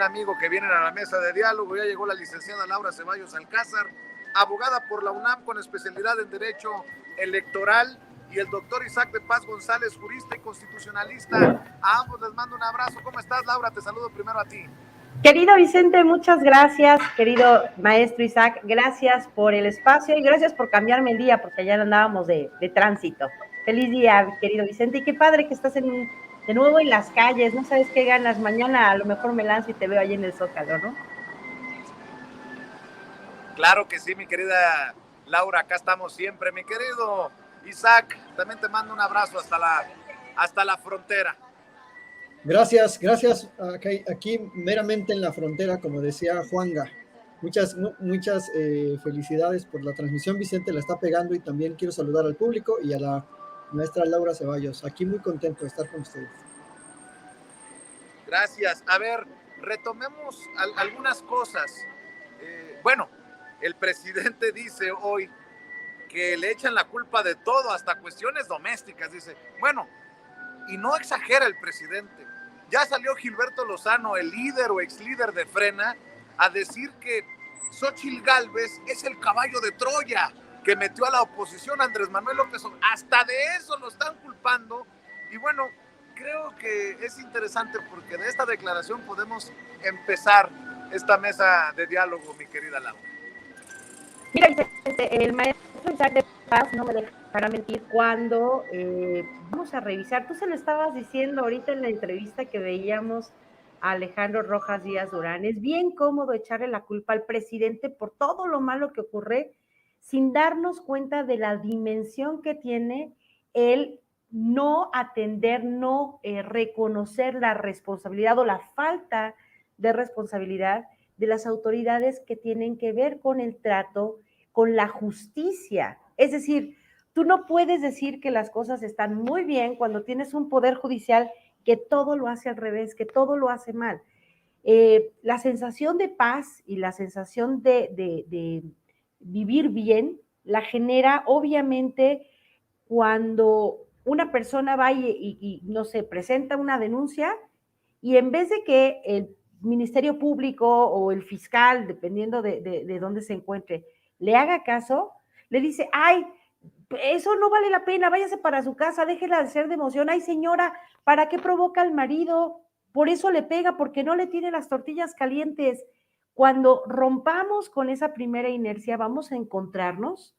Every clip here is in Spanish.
buen amigo que vienen a la mesa de diálogo. Ya llegó la licenciada Laura Ceballos Alcázar, abogada por la UNAM con especialidad en Derecho Electoral, y el doctor Isaac de Paz González, jurista y constitucionalista. A ambos les mando un abrazo. ¿Cómo estás, Laura? Te saludo primero a ti. Querido Vicente, muchas gracias. Querido maestro Isaac, gracias por el espacio y gracias por cambiarme el día, porque ya andábamos de tránsito. Feliz día, querido Vicente, y qué padre que estás de nuevo en las calles. No sabes qué ganas. Mañana a lo mejor me lanzo y te veo ahí en el Zócalo, ¿no? Claro que sí, mi querida Laura, acá estamos siempre. Mi querido Isaac, también te mando un abrazo hasta la frontera. Gracias. Aquí meramente en la frontera, como decía Juanga. Muchas felicidades por la transmisión. Vicente la está pegando, y también quiero saludar al público y a la maestra Laura Ceballos. Aquí muy contento de estar con ustedes. Gracias. A ver, retomemos algunas cosas. Bueno, el presidente dice hoy que le echan la culpa de todo, hasta cuestiones domésticas. Dice, bueno, y no exagera el presidente. Ya salió Gilberto Lozano, el líder o ex líder de Frena, a decir que Xóchitl Gálvez es el caballo de Troya que metió a la oposición a Andrés Manuel López Obrador. Hasta de eso lo están culpando. Y bueno, creo que es interesante porque de esta declaración podemos empezar esta mesa de diálogo, mi querida Laura. Mira, Vicente, el maestro Isaac de Paz no me dejará mentir cuando vamos a revisar. Tú se lo estabas diciendo ahorita en la entrevista que veíamos a Alejandro Rojas Díaz Durán. Es bien cómodo echarle la culpa al presidente por todo lo malo que ocurre sin darnos cuenta de la dimensión que tiene el no atender, no reconocer la responsabilidad o la falta de responsabilidad de las autoridades que tienen que ver con el trato, con la justicia. Es decir, tú no puedes decir que las cosas están muy bien cuando tienes un poder judicial que todo lo hace al revés, que todo lo hace mal. La sensación de paz y la sensación de vivir bien la genera obviamente cuando una persona va no sé, presenta una denuncia, y en vez de que el Ministerio Público o el fiscal, dependiendo de dónde se encuentre, le haga caso, le dice, ay, eso no vale la pena, váyase para su casa, déjela de ser de emoción. Ay, señora, ¿para qué provoca al marido? Por eso le pega, porque no le tiene las tortillas calientes. Cuando rompamos con esa primera inercia, vamos a encontrarnos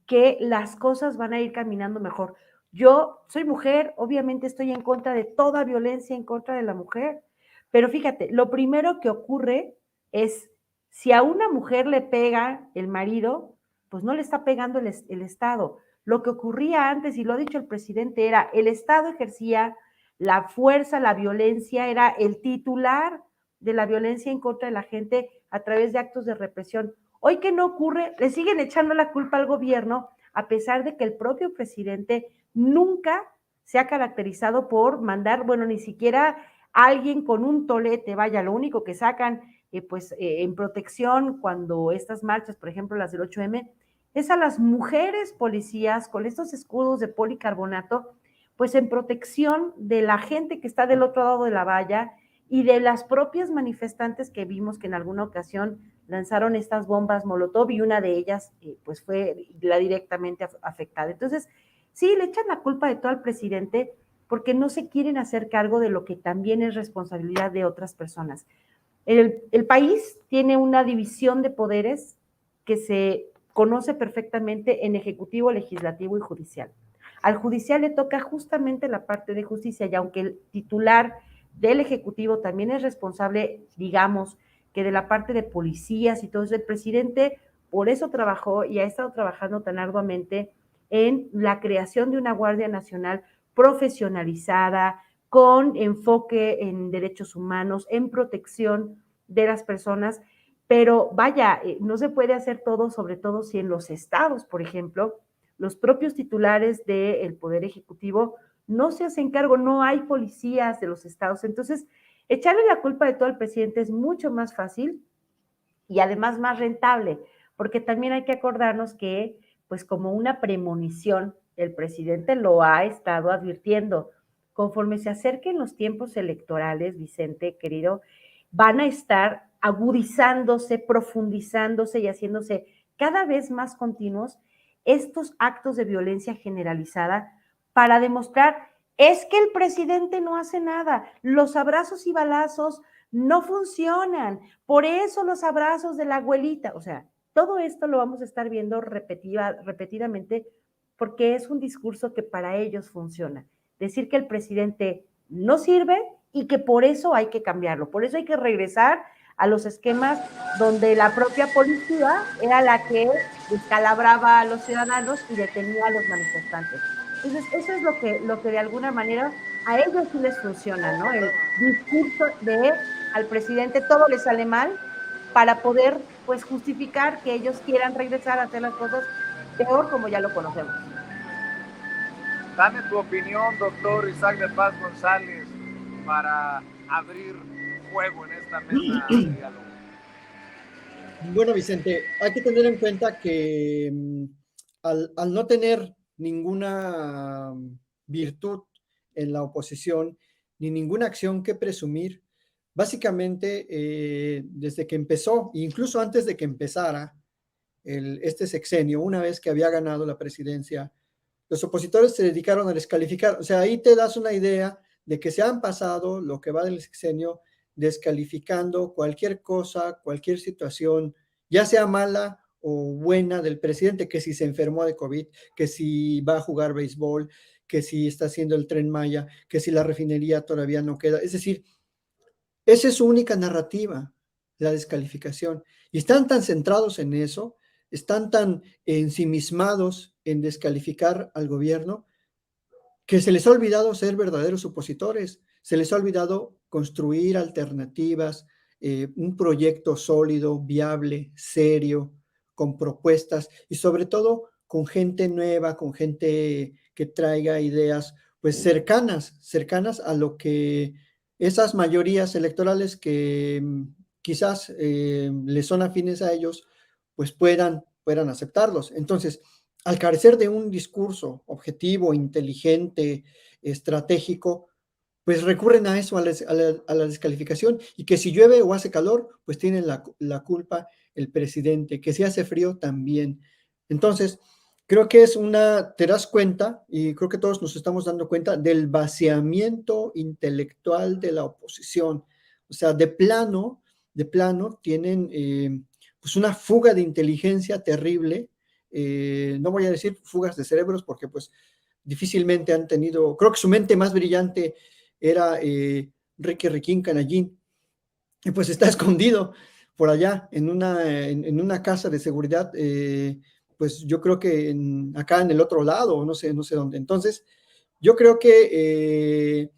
que las cosas van a ir caminando mejor. Yo soy mujer, obviamente estoy en contra de toda violencia en contra de la mujer, pero fíjate, lo primero que ocurre es, si a una mujer le pega el marido, pues no le está pegando el Estado. Lo que ocurría antes, y lo ha dicho el presidente, era el Estado ejercía la fuerza, la violencia, era el titular de la violencia en contra de la gente a través de actos de represión. Hoy que no ocurre, le siguen echando la culpa al gobierno, a pesar de que el propio presidente nunca se ha caracterizado por mandar, bueno, ni siquiera alguien con un tolete, vaya, lo único que sacan en protección cuando estas marchas, por ejemplo las del 8M, es a las mujeres policías con estos escudos de policarbonato, pues en protección de la gente que está del otro lado de la valla y de las propias manifestantes que vimos que en alguna ocasión lanzaron estas bombas Molotov, y una de ellas pues fue la directamente afectada. Entonces, sí, le echan la culpa de todo al presidente porque no se quieren hacer cargo de lo que también es responsabilidad de otras personas. El país tiene una división de poderes que se conoce perfectamente en ejecutivo, legislativo y judicial. Al judicial le toca justamente la parte de justicia, y aunque el titular del ejecutivo también es responsable, digamos, que de la parte de policías y todo eso, el presidente por eso trabajó y ha estado trabajando tan arduamente en la creación de una Guardia Nacional profesionalizada, con enfoque en derechos humanos, en protección de las personas, pero vaya, no se puede hacer todo, sobre todo si en los estados, por ejemplo, los propios titulares del Poder Ejecutivo no se hacen cargo, no hay policías de los estados. Entonces, echarle la culpa de todo al presidente es mucho más fácil y además más rentable, porque también hay que acordarnos que, pues como una premonición, el presidente lo ha estado advirtiendo. Conforme se acerquen los tiempos electorales, Vicente, querido, van a estar agudizándose, profundizándose y haciéndose cada vez más continuos estos actos de violencia generalizada para demostrar, es que el presidente no hace nada, los abrazos y balazos no funcionan, por eso los abrazos de la abuelita, o sea, todo esto lo vamos a estar viendo repetidamente porque es un discurso que para ellos funciona. Decir que el presidente no sirve y que por eso hay que cambiarlo, por eso hay que regresar a los esquemas donde la propia policía era la que descalabraba a los ciudadanos y detenía a los manifestantes. Entonces, eso es lo que de alguna manera a ellos sí les funciona, ¿no? El discurso de al presidente todo le sale mal para poder, pues, justificar que ellos quieran regresar a hacer las cosas peor como ya lo conocemos. Dame tu opinión, doctor Isaac de Paz González, para abrir fuego en esta mesa de diálogo. Bueno, Vicente, hay que tener en cuenta que al no tener ninguna virtud en la oposición, ni ninguna acción que presumir, básicamente desde que empezó, incluso antes de que empezara este sexenio, una vez que había ganado la presidencia, los opositores se dedicaron a descalificar. O sea, ahí te das una idea de que se han pasado lo que va del sexenio descalificando cualquier cosa, cualquier situación, ya sea mala o buena del presidente, que si se enfermó de COVID, que si va a jugar béisbol, que si está haciendo el Tren Maya, que si la refinería todavía no queda. Es decir, esa es su única narrativa, la descalificación. Y están tan centrados en eso, están tan ensimismados en descalificar al gobierno, que se les ha olvidado ser verdaderos opositores, se les ha olvidado construir alternativas, un proyecto sólido, viable, serio, con propuestas y sobre todo con gente nueva, con gente que traiga ideas pues cercanas a lo que esas mayorías electorales que quizás les son afines a ellos, pues puedan aceptarlos. Entonces, al carecer de un discurso objetivo, inteligente, estratégico, pues recurren a eso, a la descalificación, y que si llueve o hace calor, pues tiene la culpa el presidente, que si hace frío también. Entonces, creo que te das cuenta, y creo que todos nos estamos dando cuenta, del vaciamiento intelectual de la oposición. O sea, de plano tienen pues una fuga de inteligencia terrible. No voy a decir fugas de cerebros porque pues difícilmente han tenido, creo que su mente más brillante era Riquín Canallín, y pues está escondido por allá en una casa de seguridad, pues yo creo que acá en el otro lado, no sé dónde. Entonces, yo creo que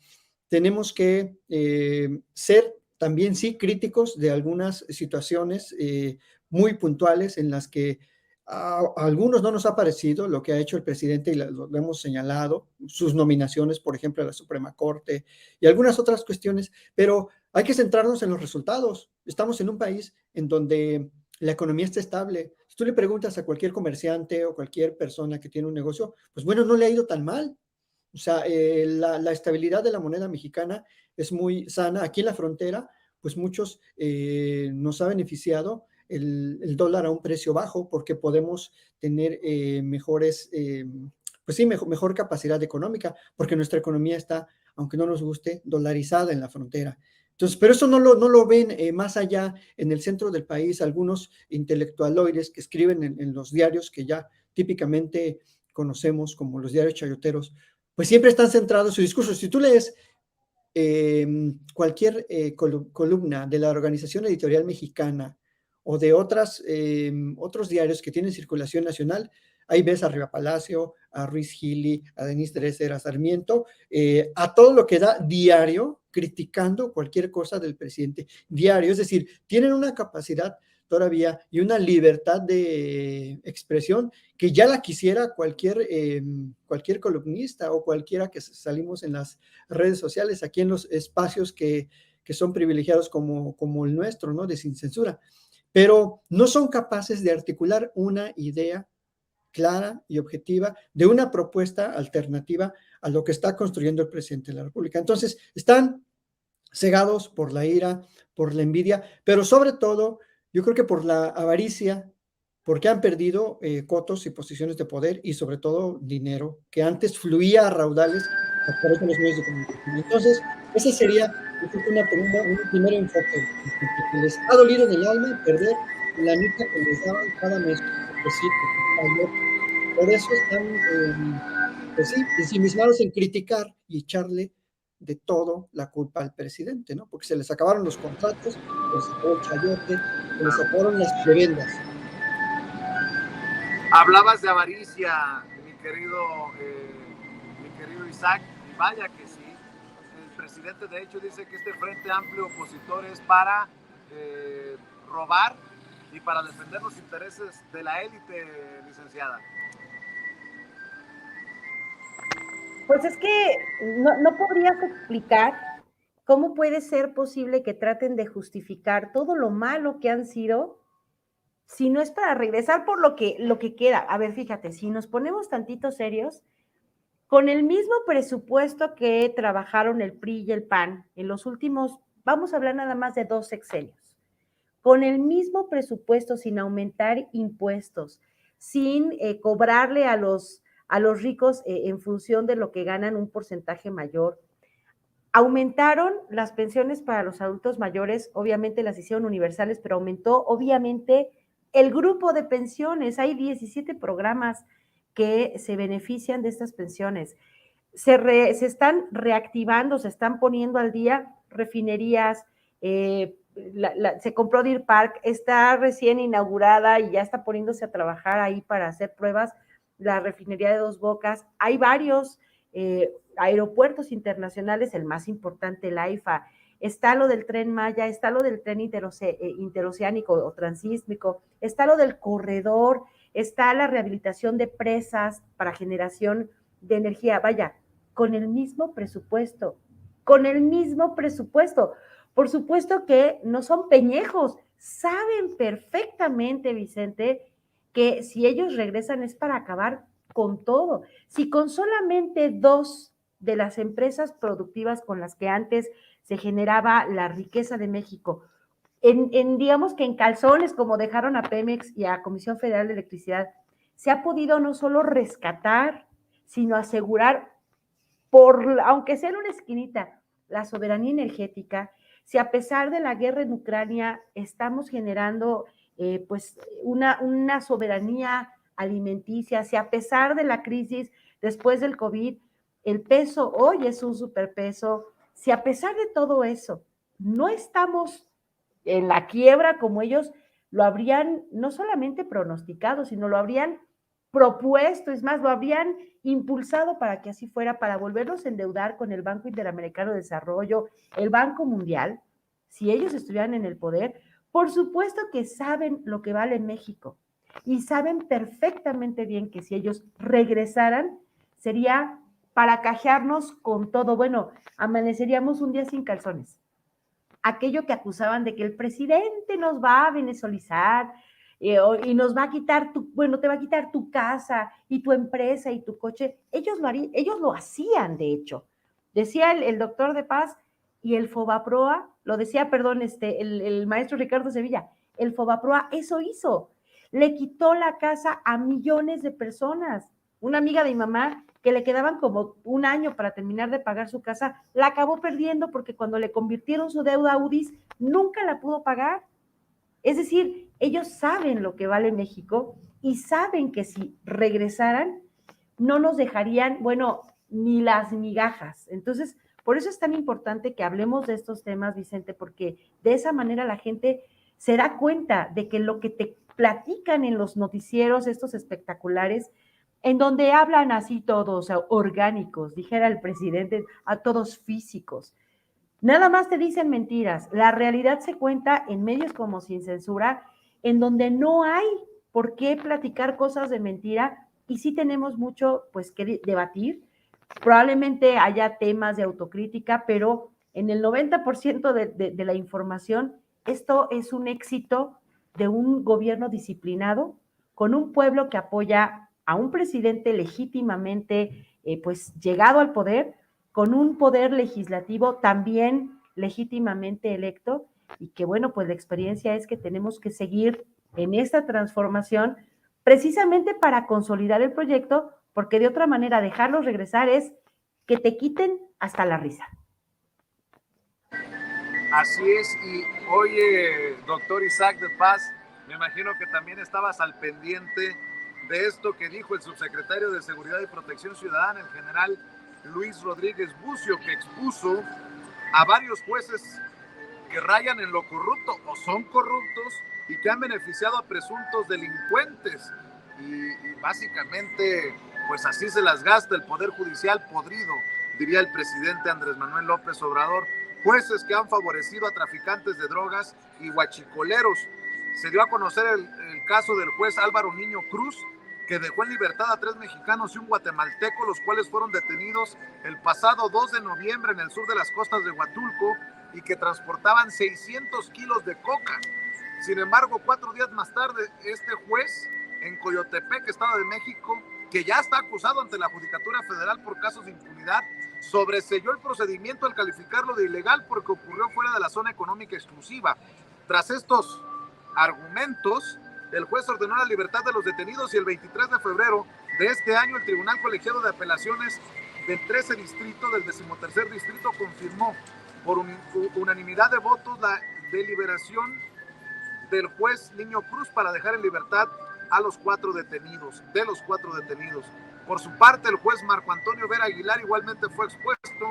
tenemos que ser también sí críticos de algunas situaciones muy puntuales en las que a algunos no nos ha parecido lo que ha hecho el presidente y lo hemos señalado, sus nominaciones, por ejemplo, a la Suprema Corte y algunas otras cuestiones, pero hay que centrarnos en los resultados. Estamos en un país en donde la economía está estable. Si tú le preguntas a cualquier comerciante o cualquier persona que tiene un negocio, pues bueno, no le ha ido tan mal. O sea, la estabilidad de la moneda mexicana es muy sana. Aquí en la frontera, pues muchos nos ha beneficiado el dólar a un precio bajo porque podemos tener mejores, pues sí, mejor capacidad económica, porque nuestra economía está, aunque no nos guste, dolarizada en la frontera. Entonces, pero eso no lo ven más allá en el centro del país, algunos intelectualoides que escriben en los diarios que ya típicamente conocemos como los diarios chayoteros, pues siempre están centrados su discurso. Si tú lees cualquier columna de la Organización Editorial Mexicana o de otros diarios que tienen circulación nacional, ahí ves a Riva Palacio, a Ruiz Gili, a Denise Dresser, a Sarmiento, a todo lo que da diario, criticando cualquier cosa del presidente diario. Es decir, tienen una capacidad todavía y una libertad de expresión que ya la quisiera cualquier columnista o cualquiera que salimos en las redes sociales, aquí en los espacios que son privilegiados como el nuestro, ¿no? De sin censura. Pero no son capaces de articular una idea clara y objetiva de una propuesta alternativa a lo que está construyendo el presidente de la República. Entonces, están cegados por la ira, por la envidia, pero sobre todo, yo creo que por la avaricia, porque han perdido cotos y posiciones de poder y sobre todo dinero, que antes fluía a raudales a través de los medios de comunicación. Entonces, ese sería, yo creo que un primer enfoque, que les ha dolido en el alma perder la anita que les daban cada mes, por decir, por eso están, pues sí, ensimismados en criticar y echarle de todo la culpa al presidente, ¿no? Porque se les acabaron los contratos, se les acabó el chayote, se les acabaron las prebendas. Hablabas de avaricia, mi querido Isaac, y vaya que sí. El presidente de hecho dice que este Frente Amplio opositor es para robar y para defender los intereses de la élite, licenciada. Pues es que no podrías explicar cómo puede ser posible que traten de justificar todo lo malo que han sido si no es para regresar por lo que queda. A ver, fíjate, si nos ponemos tantito serios, con el mismo presupuesto que trabajaron el PRI y el PAN en los últimos, vamos a hablar nada más de 2 sexenios, con el mismo presupuesto, sin aumentar impuestos, sin cobrarle a los ricos en función de lo que ganan un porcentaje mayor. Aumentaron las pensiones para los adultos mayores, obviamente las hicieron universales, pero aumentó obviamente el grupo de pensiones. Hay 17 programas que se benefician de estas pensiones. Se están reactivando, se están poniendo al día refinerías, se compró Deer Park, está recién inaugurada y ya está poniéndose a trabajar ahí para hacer pruebas la refinería de Dos Bocas. Hay varios aeropuertos internacionales, el más importante, el AIFA, está lo del Tren Maya, está lo del tren interoceánico o transísmico, está lo del corredor, está la rehabilitación de presas para generación de energía. Vaya, con el mismo presupuesto, con el mismo presupuesto. Por supuesto que no son peñejos, saben perfectamente, Vicente, que si ellos regresan es para acabar con todo. Si con solamente 2 de las empresas productivas con las que antes se generaba la riqueza de México, digamos que en calzones, como dejaron a Pemex y a Comisión Federal de Electricidad, se ha podido no solo rescatar, sino asegurar, aunque sea en una esquinita, la soberanía energética. Si a pesar de la guerra en Ucrania estamos generando pues una soberanía alimenticia, si a pesar de la crisis después del COVID, el peso hoy es un superpeso, si a pesar de todo eso no estamos en la quiebra como ellos lo habrían no solamente pronosticado, sino lo habrían propuesto, es más, lo habrían impulsado para que así fuera, para volvernos a endeudar con el Banco Interamericano de Desarrollo, el Banco Mundial, si ellos estuvieran en el poder. Por supuesto que saben lo que vale México y saben perfectamente bien que si ellos regresaran, sería para cajearnos con todo. Bueno, amaneceríamos un día sin calzones. Aquello que acusaban de que el presidente nos va a venezolanizar y nos va a quitar te va a quitar tu casa y tu empresa y tu coche. Ellos lo hacían, de hecho. Decía el doctor de Paz y el Fobaproa, lo decía, perdón, el maestro Ricardo Sevilla, el Fobaproa eso hizo. Le quitó la casa a millones de personas. Una amiga de mi mamá que le quedaban como un año para terminar de pagar su casa, la acabó perdiendo porque cuando le convirtieron su deuda a UDIs, nunca la pudo pagar. Es decir, ellos saben lo que vale México y saben que si regresaran, no nos dejarían, bueno, ni las migajas. Entonces, por eso es tan importante que hablemos de estos temas, Vicente, porque de esa manera la gente se da cuenta de que lo que te platican en los noticieros, estos espectaculares, en donde hablan así todos, orgánicos, dijera el presidente, a todos físicos. Nada más te dicen mentiras. La realidad se cuenta en medios como Sin Censura, en donde no hay por qué platicar cosas de mentira y sí tenemos mucho pues que debatir. Probablemente haya temas de autocrítica, pero en el 90% de la información, esto es un éxito de un gobierno disciplinado, con un pueblo que apoya a un presidente legítimamente pues llegado al poder, con un poder legislativo también legítimamente electo y que, bueno, pues la experiencia es que tenemos que seguir en esta transformación precisamente para consolidar el proyecto, porque de otra manera dejarlos regresar es que te quiten hasta la risa. Así es, y oye, doctor Isaac de Paz, me imagino que también estabas al pendiente de esto que dijo el subsecretario de Seguridad y Protección Ciudadana, el general Luis Rodríguez Bucio, que expuso a varios jueces que rayan en lo corrupto o son corruptos y que han beneficiado a presuntos delincuentes. Y básicamente, pues así se las gasta el Poder Judicial podrido, diría el presidente Andrés Manuel López Obrador. Jueces que han favorecido a traficantes de drogas y huachicoleros. Se dio a conocer el caso del juez Álvaro Niño Cruz, que dejó en libertad a 3 mexicanos y un guatemalteco, los cuales fueron detenidos el pasado 2 de noviembre en el sur de las costas de Huatulco y que transportaban 600 kilos de coca. Sin embargo, 4 días más tarde, este juez en Coyotepec, Estado de México, que ya está acusado ante la Judicatura Federal por casos de impunidad, sobreseyó el procedimiento al calificarlo de ilegal porque ocurrió fuera de la zona económica exclusiva. Tras estos argumentos, el juez ordenó la libertad de los detenidos y el 23 de febrero de este año el Tribunal Colegiado de Apelaciones del 13 Distrito, del 13º Distrito, confirmó por unanimidad de votos la deliberación del juez Niño Cruz para dejar en libertad a los 4 detenidos, de los 4 detenidos. Por su parte, el juez Marco Antonio Vera Aguilar igualmente fue expuesto,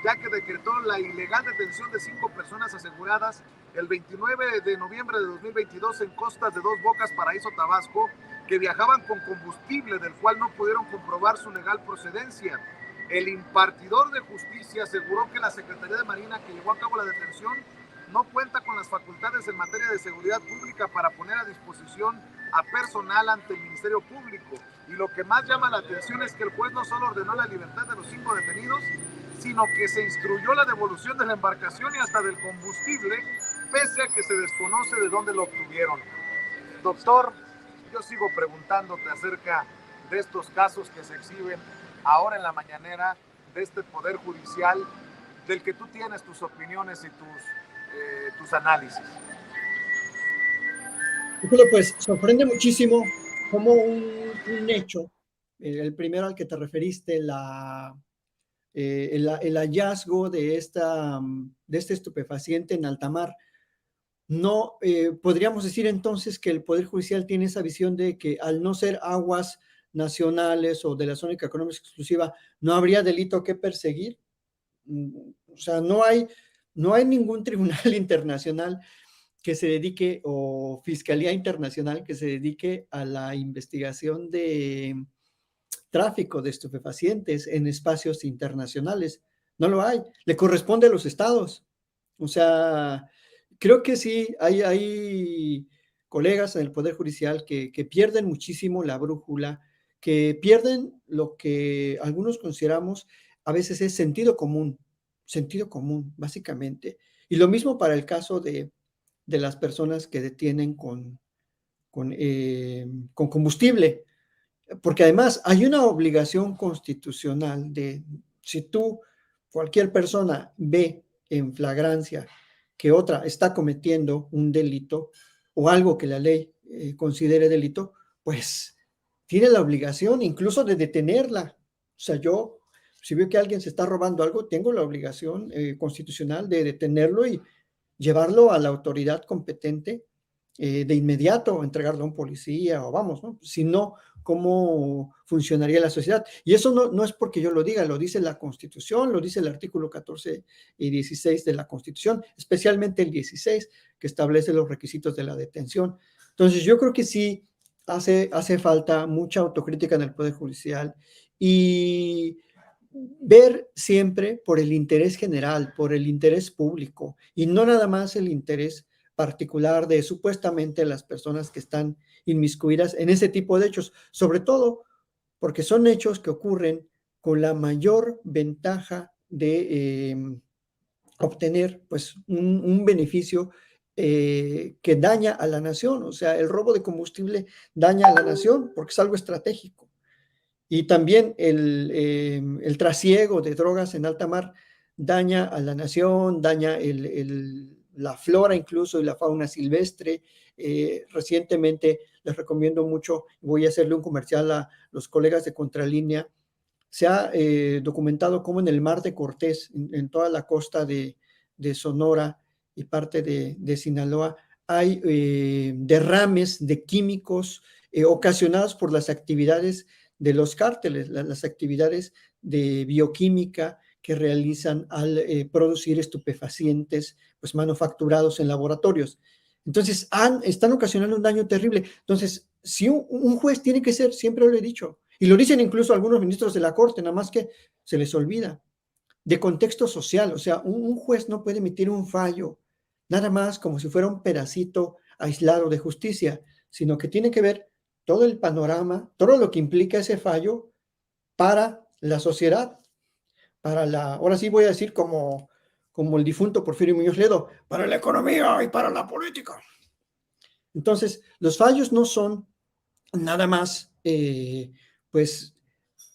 ya que decretó la ilegal detención de 5 personas aseguradas el 29 de noviembre de 2022 en costas de Dos Bocas, Paraíso, Tabasco, que viajaban con combustible del cual no pudieron comprobar su legal procedencia. El impartidor de justicia aseguró que la Secretaría de Marina que llevó a cabo la detención no cuenta con las facultades en materia de seguridad pública para poner a disposición a personal ante el Ministerio Público. Y lo que más llama la atención es que el juez no solo ordenó la libertad de los 5 detenidos, sino que se instruyó la devolución de la embarcación y hasta del combustible, pese a que se desconoce de dónde lo obtuvieron. Doctor, yo sigo preguntándote acerca de estos casos que se exhiben ahora en la mañanera, de este Poder Judicial, del que tú tienes tus opiniones y tus análisis. Pues sorprende muchísimo cómo un hecho, el primero al que te referiste, el hallazgo de este estupefaciente en alta mar, no podríamos decir entonces que el Poder Judicial tiene esa visión de que al no ser aguas nacionales o de la zona económica exclusiva, no habría delito que perseguir. O sea, no hay ningún tribunal internacional que se dedique, o fiscalía internacional que se dedique a la investigación de tráfico de estupefacientes en espacios internacionales. No lo hay. Le corresponde a los estados. O sea, creo que sí, hay colegas en el Poder Judicial que pierden muchísimo la brújula, que pierden lo que algunos consideramos a veces es sentido común, básicamente. Y lo mismo para el caso de las personas que detienen con combustible, porque además hay una obligación constitucional de, si tú, cualquier persona ve en flagrancia que otra está cometiendo un delito o algo que la ley considere delito, pues tiene la obligación incluso de detenerla. O sea, yo, si veo que alguien se está robando algo, tengo la obligación constitucional de detenerlo y llevarlo a la autoridad competente de inmediato, entregarlo a un policía o vamos, ¿no? Si no, ¿cómo funcionaría la sociedad? Y eso no es porque yo lo diga, lo dice la Constitución, lo dice el artículo 14 y 16 de la Constitución, especialmente el 16, que establece los requisitos de la detención. Entonces, yo creo que sí hace falta mucha autocrítica en el Poder Judicial y ver siempre por el interés general, por el interés público, y no nada más el interés particular de supuestamente las personas que están inmiscuidas en ese tipo de hechos, sobre todo porque son hechos que ocurren con la mayor ventaja de obtener pues un beneficio que daña a la nación. O sea, el robo de combustible daña a la nación porque es algo estratégico. Y también el trasiego de drogas en alta mar daña a la nación, daña la flora incluso y la fauna silvestre. Recientemente les recomiendo mucho, voy a hacerle un comercial a los colegas de Contralínea. Se ha documentado cómo en el Mar de Cortés, en toda la costa de Sonora y parte de Sinaloa, hay derrames de químicos ocasionados por las actividades de los cárteles, las actividades de bioquímica que realizan al producir estupefacientes pues, manufacturados en laboratorios. Entonces, están ocasionando un daño terrible. Entonces, si un juez tiene que ser, siempre lo he dicho, y lo dicen incluso algunos ministros de la Corte, nada más que se les olvida, de contexto social. O sea, un juez no puede emitir un fallo nada más como si fuera un pedacito aislado de justicia, sino que tiene que ver todo el panorama, todo lo que implica ese fallo para la sociedad, ahora sí voy a decir como el difunto Porfirio Muñoz Ledo, para la economía y para la política. Entonces, los fallos no son nada más, pues,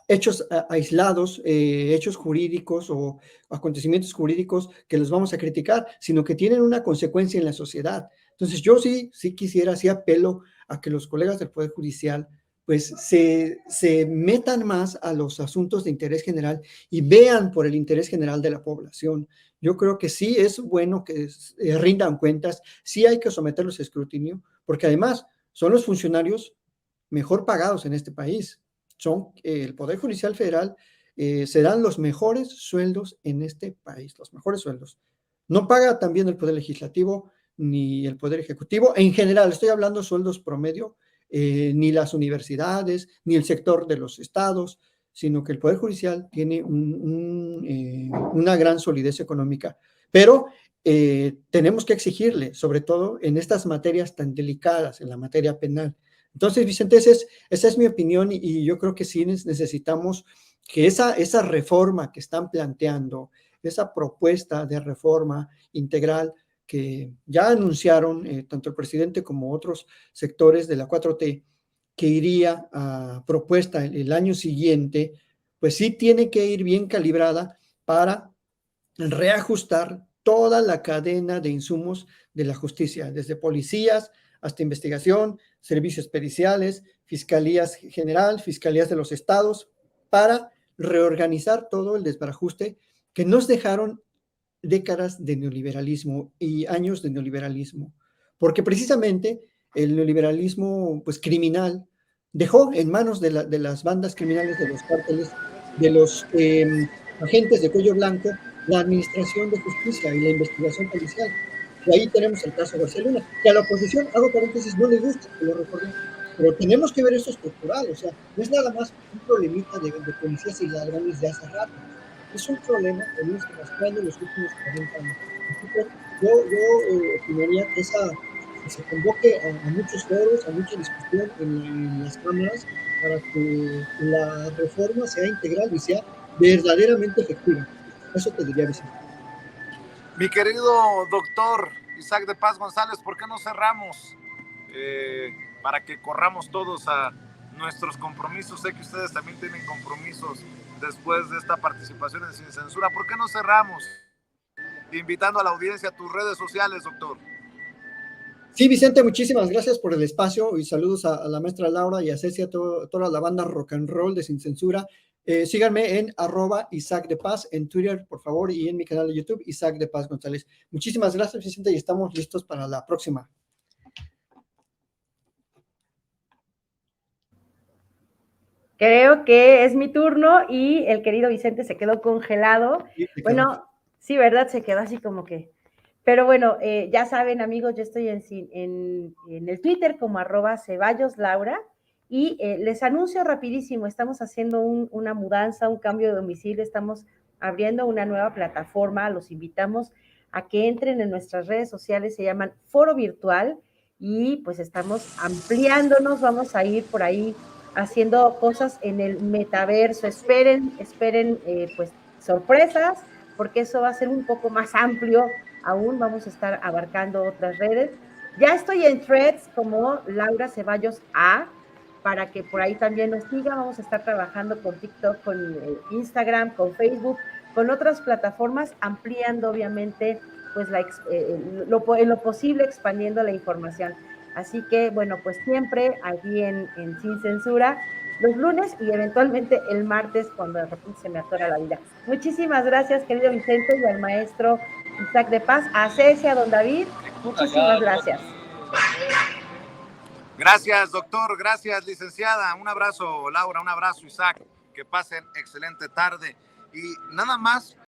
hechos aislados, hechos jurídicos o acontecimientos jurídicos que los vamos a criticar, sino que tienen una consecuencia en la sociedad. Entonces, yo sí quisiera, sí apelo a que los colegas del Poder Judicial pues se metan más a los asuntos de interés general y vean por el interés general de la población. Yo creo que sí es bueno que rindan cuentas, sí hay que someterlos a escrutinio, porque además son los funcionarios mejor pagados en este país. Son el Poder Judicial Federal, se dan los mejores sueldos en este país, los mejores sueldos. No paga también el Poder Legislativo ni el Poder Ejecutivo. En general, estoy hablando de sueldos promedio, ni las universidades, ni el sector de los estados, sino que el Poder Judicial tiene una gran solidez económica. Pero tenemos que exigirle, sobre todo en estas materias tan delicadas, en la materia penal. Entonces, Vicente, esa es mi opinión y yo creo que sí necesitamos que esa reforma que están planteando, esa propuesta de reforma integral que ya anunciaron tanto el presidente como otros sectores de la 4T, que iría a propuesta el año siguiente, pues sí tiene que ir bien calibrada para reajustar toda la cadena de insumos de la justicia, desde policías hasta investigación, servicios periciales, fiscalías general, fiscalías de los estados, para reorganizar todo el desbarajuste que nos dejaron décadas de neoliberalismo y años de neoliberalismo, porque precisamente el neoliberalismo pues criminal dejó en manos de las bandas criminales, de los cárteles, de los agentes de cuello blanco, la administración de justicia y la investigación policial. Y ahí tenemos el caso de García Luna, que a la oposición, hago paréntesis, no le gusta que lo recordemos, pero tenemos que ver esto estructural. O sea, no es nada más un problemita de policías y ladrones de hace rato, es un problema que venimos arrastrando en los últimos 40 años. Entonces, yo opinaría que se convoque a muchos foros, a mucha discusión en las cámaras para que la reforma sea integral y sea verdaderamente efectiva. Eso te diría, Vicente. Mi querido doctor Isaac de Paz González, ¿por qué no cerramos para que corramos todos a nuestros compromisos? Sé que ustedes también tienen compromisos después de esta participación en Sin Censura. ¿Por qué no cerramos invitando a la audiencia a tus redes sociales, doctor? Sí, Vicente, muchísimas gracias por el espacio y saludos a la maestra Laura y a Ceci, a toda la banda rock and roll de Sin Censura. Síganme en @Isaac de Paz en Twitter, por favor, y en mi canal de YouTube, Isaac de Paz González. Muchísimas gracias, Vicente, y estamos listos para la próxima. Creo que es mi turno y el querido Vicente se quedó congelado. Sí, bueno, sí, ¿verdad? Se quedó así como que... Pero bueno, ya saben, amigos, yo estoy en el Twitter como @CeballosLaura y les anuncio rapidísimo, estamos haciendo una mudanza, un cambio de domicilio, estamos abriendo una nueva plataforma, los invitamos a que entren en nuestras redes sociales, se llaman Foro Virtual y pues estamos ampliándonos, vamos a ir por ahí haciendo cosas en el metaverso, esperen pues sorpresas, porque eso va a ser un poco más amplio, aún vamos a estar abarcando otras redes. Ya estoy en Threads como Laura Ceballos A, para que por ahí también nos sigan, vamos a estar trabajando con TikTok, con Instagram, con Facebook, con otras plataformas, ampliando obviamente pues en lo posible expandiendo la información. Así que bueno, pues siempre aquí en Sin Censura, los lunes y eventualmente el martes cuando de repente se me atora la vida. Muchísimas gracias, querido Vicente, y al maestro Isaac de Paz, a Ceci, a don David, muchísimas gracias. Gracias, doctor. Gracias, licenciada. Un abrazo, Laura. Un abrazo, Isaac. Que pasen excelente tarde. Y nada más